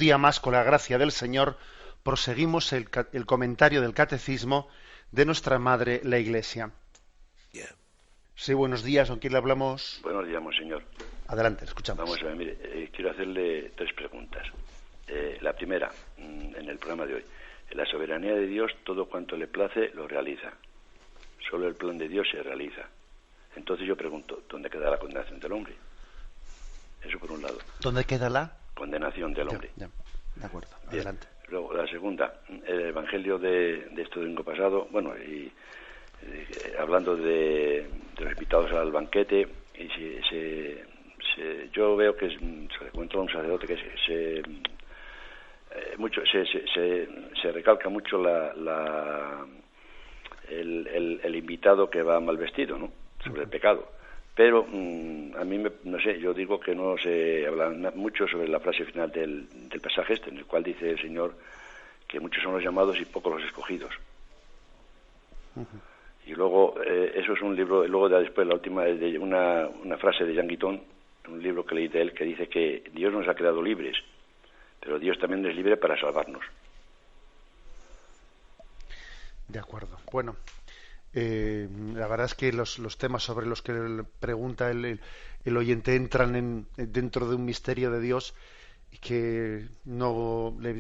día más, con la gracia del Señor, proseguimos el comentario del Catecismo de nuestra Madre, la Iglesia. Yeah. Sí, buenos días, ¿con quién le hablamos? Buenos días, monseñor. Adelante, le escuchamos. Vamos a ver, mire, quiero hacerle tres preguntas. La primera, en el programa de hoy. En la soberanía de Dios, todo cuanto le place, lo realiza. Solo el plan de Dios se realiza. Entonces yo pregunto, ¿dónde queda la condenación del hombre? Eso por un lado. ¿Dónde queda la Condenación del hombre. Ya. De acuerdo, Bien. adelante. Luego, la segunda, el Evangelio de este domingo pasado, bueno, y hablando de los invitados al banquete, y yo veo que se encuentra un sacerdote que se recalca mucho el invitado que va mal vestido, ¿no? Sobre el pecado. Pero a mí, no sé, yo digo que no se habla mucho sobre la frase final del pasaje en el cual dice el Señor que muchos son los llamados y pocos los escogidos. Y luego, eso es un libro, luego después la última es de una frase de Jean Guiton, un libro que leí de él, que dice que Dios nos ha creado libres, pero Dios también es libre para salvarnos. De acuerdo. Bueno, la verdad es que los temas sobre los que pregunta el oyente entran dentro de un misterio de Dios y que no, le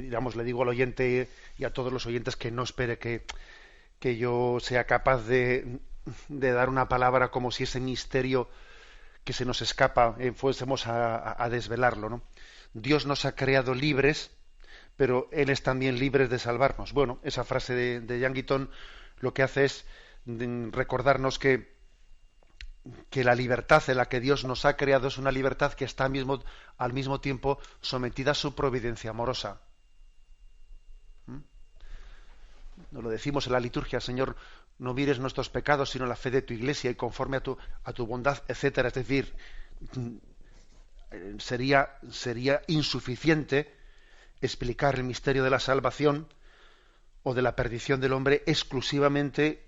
digo al oyente y a todos los oyentes que no espere que yo sea capaz de dar una palabra como si ese misterio que se nos escapa fuésemos a desvelarlo, ¿no? Dios nos ha creado libres, pero Él es también libre de salvarnos. Bueno, esa frase de Jean Guiton lo que hace es recordarnos que la libertad en la que Dios nos ha creado es una libertad que está al mismo tiempo sometida a su providencia amorosa. Nos lo decimos en la liturgia, Señor, no mires nuestros pecados, sino la fe de tu Iglesia y conforme a tu bondad, etcétera. Es decir, sería insuficiente explicar el misterio de la salvación o de la perdición del hombre exclusivamente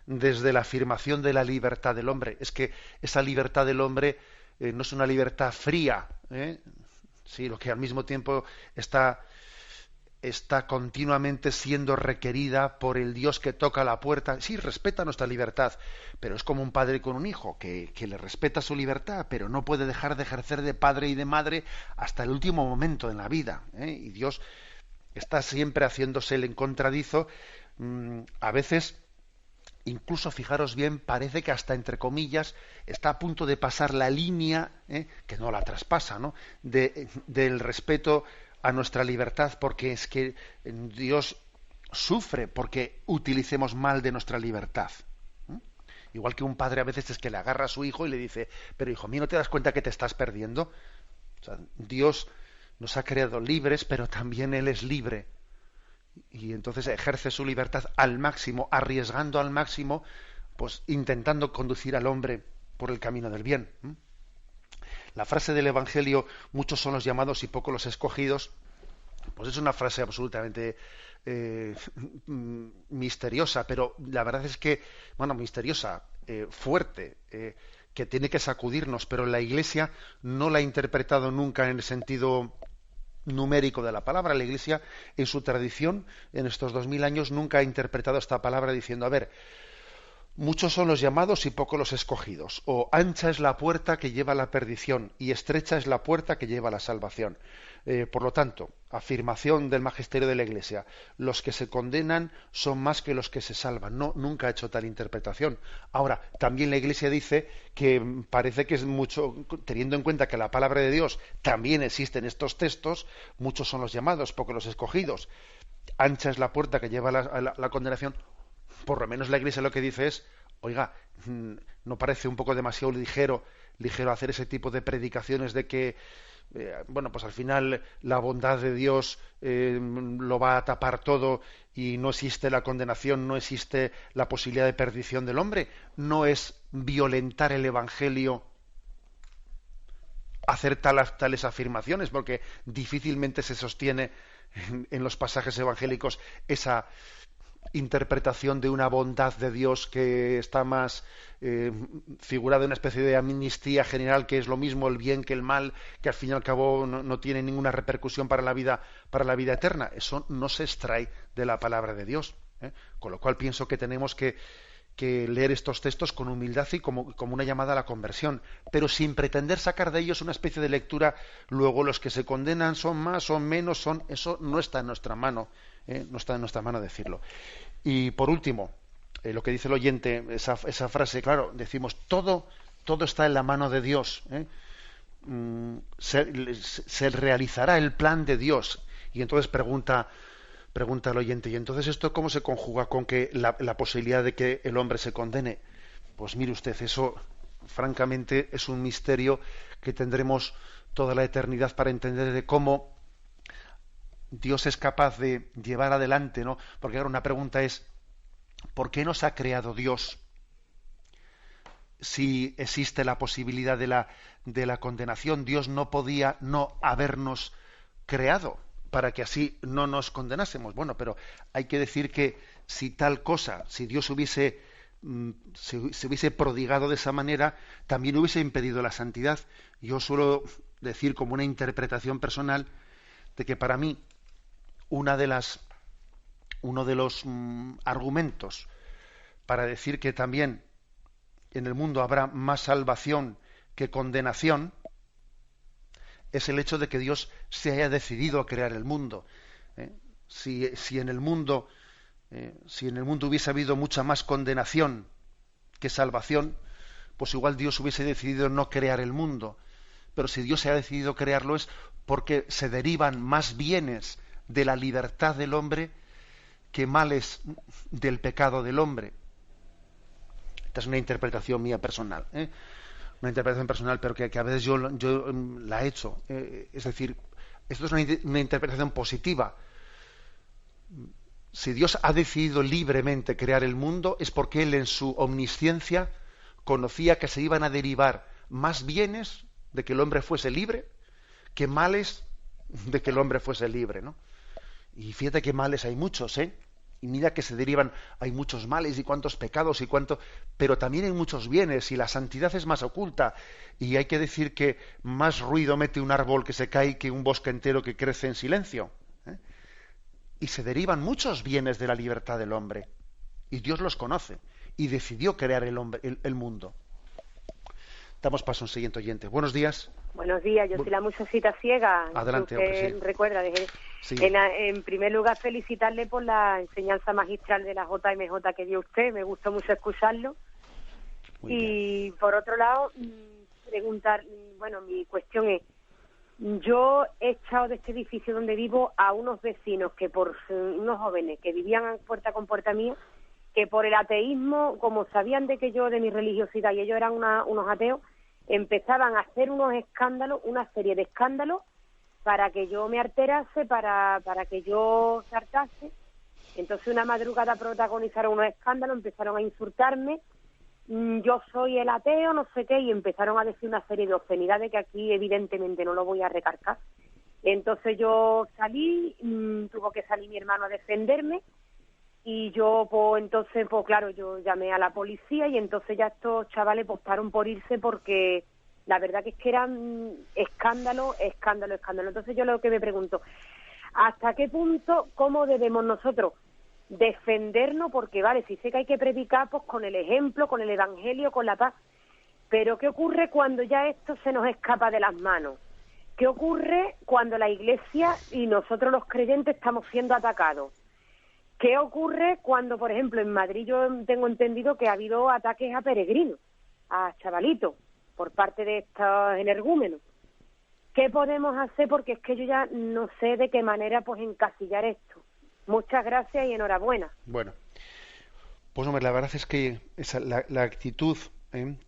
desde la afirmación de la libertad del hombre. Es que esa libertad del hombre no es una libertad fría, sino que al mismo tiempo está continuamente siendo requerida por el Dios que toca la puerta. Sí, respeta nuestra libertad, pero es como un padre con un hijo, que le respeta su libertad, pero no puede dejar de ejercer de padre y de madre hasta el último momento en la vida. Y Dios está siempre haciéndose el encontradizo. A veces, incluso, fijaros bien, parece que hasta entre comillas está a punto de pasar la línea, que no la traspasa, ¿no?, del respeto a nuestra libertad, porque es que Dios sufre porque utilicemos mal de nuestra libertad. Igual que un padre a veces es que le agarra a su hijo y le dice, pero hijo mío, ¿no te das cuenta que te estás perdiendo? O sea, Dios nos ha creado libres, pero también Él es libre. Y entonces ejerce su libertad al máximo, arriesgando al máximo, pues intentando conducir al hombre por el camino del bien. La frase del Evangelio, muchos son los llamados y pocos los escogidos, pues es una frase absolutamente misteriosa, pero la verdad es que, bueno, misteriosa, fuerte, que tiene que sacudirnos, pero la Iglesia no la ha interpretado nunca en el sentido numérico de la palabra. La Iglesia, en su tradición, en estos 2000 años, nunca ha interpretado esta palabra diciendo, a ver, muchos son los llamados y pocos los escogidos, o ancha es la puerta que lleva a la perdición y estrecha es la puerta que lleva a la salvación. Por lo tanto, afirmación del magisterio de la Iglesia, los que se condenan son más que los que se salvan. No, nunca ha hecho tal interpretación. Ahora, también la Iglesia dice que parece que es mucho, teniendo en cuenta que la palabra de Dios también existe en estos textos, muchos son los llamados, pocos los escogidos. Ancha es la puerta que lleva a la condenación. Por lo menos la Iglesia lo que dice es, oiga, ¿no parece un poco demasiado ligero hacer ese tipo de predicaciones de que, bueno, pues al final la bondad de Dios lo va a tapar todo y no existe la condenación, no existe la posibilidad de perdición del hombre? ¿No es violentar el Evangelio hacer tales afirmaciones? Porque difícilmente se sostiene en los pasajes evangélicos interpretación de una bondad de Dios que está más figurada en una especie de amnistía general, que es lo mismo el bien que el mal, que al fin y al cabo no tiene ninguna repercusión para la vida eterna. Eso no se extrae de la palabra de Dios. Con lo cual pienso que tenemos que leer estos textos con humildad y como una llamada a la conversión, pero sin pretender sacar de ellos una especie de lectura. Luego los que se condenan son más, son menos, eso no está en nuestra mano, no está en nuestra mano decirlo. Y por último, lo que dice el oyente, esa frase, claro, decimos todo está en la mano de Dios. Se realizará el plan de Dios. Y entonces pregunta el oyente, ¿y entonces esto cómo se conjuga con que la posibilidad de que el hombre se condene? Pues mire usted, eso francamente es un misterio que tendremos toda la eternidad para entender de cómo Dios es capaz de llevar adelante, ¿no? Porque ahora una pregunta es, ¿por qué nos ha creado Dios si existe la posibilidad de la condenación? Dios no podía no habernos creado para que así no nos condenásemos. Bueno, pero hay que decir que si tal cosa, si Dios se hubiese prodigado de esa manera, también hubiese impedido la santidad. Yo suelo decir como una interpretación personal de que para mí uno de los argumentos para decir que también en el mundo habrá más salvación que condenación es el hecho de que Dios se haya decidido a crear el mundo. Si en el mundo hubiese habido mucha más condenación que salvación, pues igual Dios hubiese decidido no crear el mundo. Pero si Dios se ha decidido crearlo es porque se derivan más bienes de la libertad del hombre que males del pecado del hombre. Esta es una interpretación mía personal, una interpretación personal, pero que a veces yo la he hecho. Es decir, esto es una interpretación positiva. Si Dios ha decidido libremente crear el mundo es porque Él en su omnisciencia conocía que se iban a derivar más bienes de que el hombre fuese libre que males de que el hombre fuese libre, ¿no? Y fíjate que males hay muchos, y mira que se derivan, hay muchos males y cuántos pecados y cuánto, pero también hay muchos bienes y la santidad es más oculta. Y hay que decir que más ruido mete un árbol que se cae que un bosque entero que crece en silencio. Y se derivan muchos bienes de la libertad del hombre. Y Dios los conoce. Y decidió crear el mundo. Damos paso a un siguiente oyente. Buenos días. Buenos días, yo soy la muchachita ciega. Adelante, hombre, sí. Recuerda, sí. En primer lugar felicitarle por la enseñanza magistral de la JMJ que dio usted, me gustó mucho escucharlo. Muy y bien. Por otro lado, preguntar, mi cuestión es, yo he echado de este edificio donde vivo a unos vecinos unos jóvenes que vivían puerta con puerta mía, que por el ateísmo, como sabían de mi religiosidad y ellos eran unos ateos, empezaban a hacer unos escándalos, una serie de escándalos, para que yo me alterase, para que yo se hartase. Entonces una madrugada protagonizaron unos escándalos, empezaron a insultarme, yo soy el ateo, no sé qué, y empezaron a decir una serie de obscenidades que aquí evidentemente no lo voy a recargar. Entonces yo salí, tuvo que salir mi hermano a defenderme, y yo, claro, yo llamé a la policía y entonces ya estos chavales optaron por irse porque la verdad que es que eran escándalo. Entonces yo lo que me pregunto, ¿hasta qué punto, cómo debemos nosotros defendernos? Porque vale, si sé que hay que predicar, pues con el ejemplo, con el evangelio, con la paz, pero ¿qué ocurre cuando ya esto se nos escapa de las manos? ¿Qué ocurre cuando la Iglesia y nosotros los creyentes estamos siendo atacados? ¿Qué ocurre cuando, por ejemplo, en Madrid yo tengo entendido que ha habido ataques a peregrinos, a chavalitos, por parte de estos energúmenos? ¿Qué podemos hacer? Porque es que yo ya no sé de qué manera pues encasillar esto. Muchas gracias y enhorabuena. Bueno, pues hombre, la verdad es que la actitud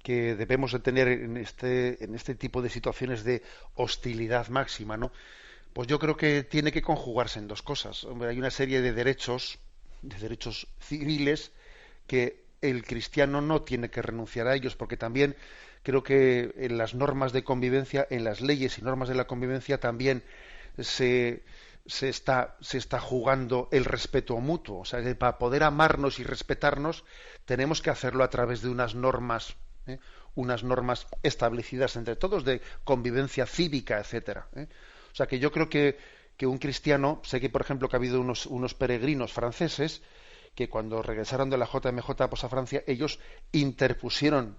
que debemos de tener en este tipo de situaciones de hostilidad máxima, ¿no? Pues yo creo que tiene que conjugarse en dos cosas. Hombre, hay una serie de derechos civiles que el cristiano no tiene que renunciar a ellos, porque también creo que en las normas de convivencia, en las leyes y normas de la convivencia también se se está jugando el respeto mutuo. O sea, que para poder amarnos y respetarnos tenemos que hacerlo a través de unas normas establecidas entre todos de convivencia cívica, etcétera. O sea, que yo creo que un cristiano, sé que por ejemplo que ha habido unos peregrinos franceses que cuando regresaron de la JMJ pues a Francia, ellos interpusieron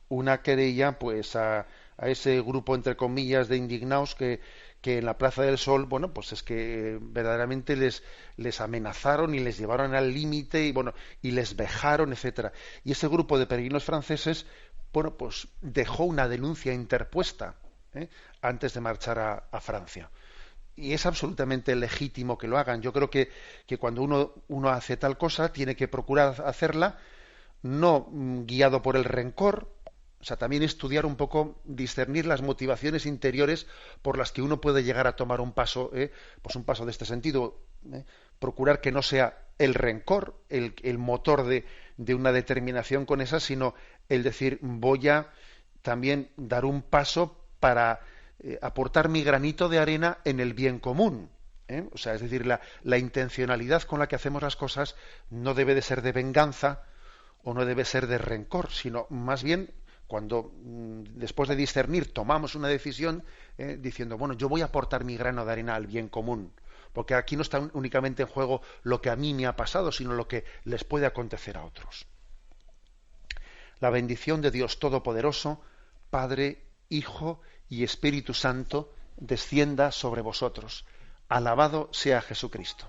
una querella pues a ese grupo entre comillas de indignados que en la Plaza del Sol, bueno, pues es que verdaderamente les amenazaron y les llevaron al límite y les vejaron, etcétera. Y ese grupo de peregrinos franceses, bueno, pues dejó una denuncia interpuesta antes de marchar a Francia. Y es absolutamente legítimo que lo hagan. Yo creo que cuando uno hace tal cosa tiene que procurar hacerla no guiado por el rencor. O sea, también estudiar un poco, discernir las motivaciones interiores por las que uno puede llegar a tomar un paso, pues un paso de este sentido. Procurar que no sea el rencor el motor de una determinación con esa, sino el decir, voy a también dar un paso para aportar mi granito de arena en el bien común. O sea, es decir, la intencionalidad con la que hacemos las cosas no debe de ser de venganza o no debe ser de rencor, sino más bien cuando después de discernir tomamos una decisión diciendo, bueno, yo voy a aportar mi grano de arena al bien común, porque aquí no está únicamente en juego lo que a mí me ha pasado, sino lo que les puede acontecer a otros. La bendición de Dios Todopoderoso, Padre, Hijo y Espíritu Santo, descienda sobre vosotros. Alabado sea Jesucristo.